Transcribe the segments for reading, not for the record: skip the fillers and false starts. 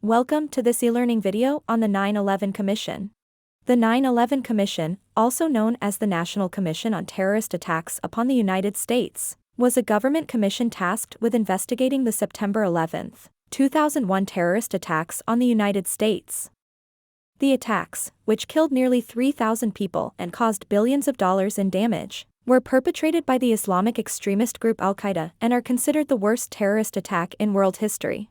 Welcome to this e-learning video on the 9/11 Commission. The 9/11 Commission, also known as the National Commission on Terrorist Attacks upon the United States, was a government commission tasked with investigating the September 11, 2001 terrorist attacks on the United States. The attacks, which killed nearly 3,000 people and caused billions of dollars in damage, were perpetrated by the Islamic extremist group Al-Qaeda and are considered the worst terrorist attack in world history.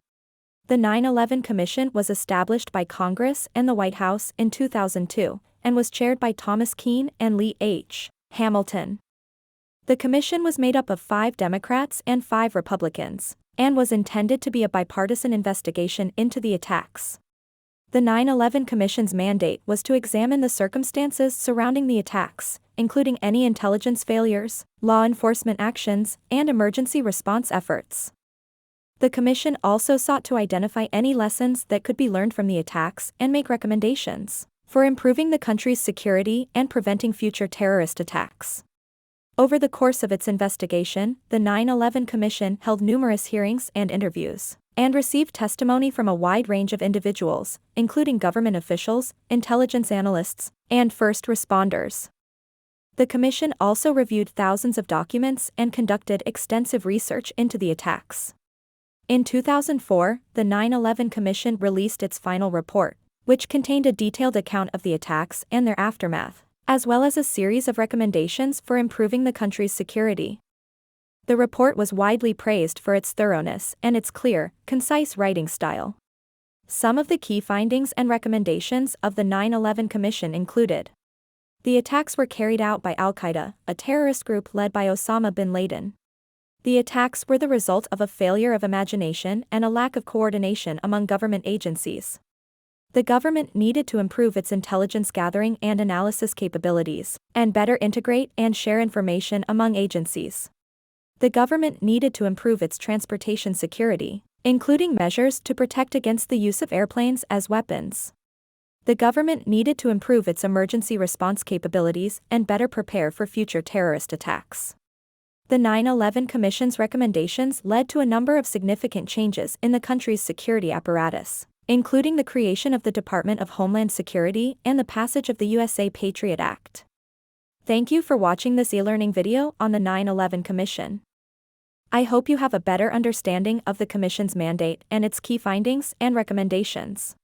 The 9/11 Commission was established by Congress and the White House in 2002, and was chaired by Thomas Keane and Lee H. Hamilton. The commission was made up of 5 Democrats and 5 Republicans, and was intended to be a bipartisan investigation into the attacks. The 9/11 Commission's mandate was to examine the circumstances surrounding the attacks, including any intelligence failures, law enforcement actions, and emergency response efforts. The Commission also sought to identify any lessons that could be learned from the attacks and make recommendations for improving the country's security and preventing future terrorist attacks. Over the course of its investigation, the 9/11 Commission held numerous hearings and interviews, and received testimony from a wide range of individuals, including government officials, intelligence analysts, and first responders. The Commission also reviewed thousands of documents and conducted extensive research into the attacks. In 2004, the 9/11 Commission released its final report, which contained a detailed account of the attacks and their aftermath, as well as a series of recommendations for improving the country's security. The report was widely praised for its thoroughness and its clear, concise writing style. Some of the key findings and recommendations of the 9/11 Commission included: the attacks were carried out by Al-Qaeda, a terrorist group led by Osama bin Laden. The attacks were the result of a failure of imagination and a lack of coordination among government agencies. The government needed to improve its intelligence gathering and analysis capabilities, and better integrate and share information among agencies. The government needed to improve its transportation security, including measures to protect against the use of airplanes as weapons. The government needed to improve its emergency response capabilities and better prepare for future terrorist attacks. The 9/11 Commission's recommendations led to a number of significant changes in the country's security apparatus, including the creation of the Department of Homeland Security and the passage of the USA Patriot Act. Thank you for watching this e-learning video on the 9/11 Commission. I hope you have a better understanding of the Commission's mandate and its key findings and recommendations.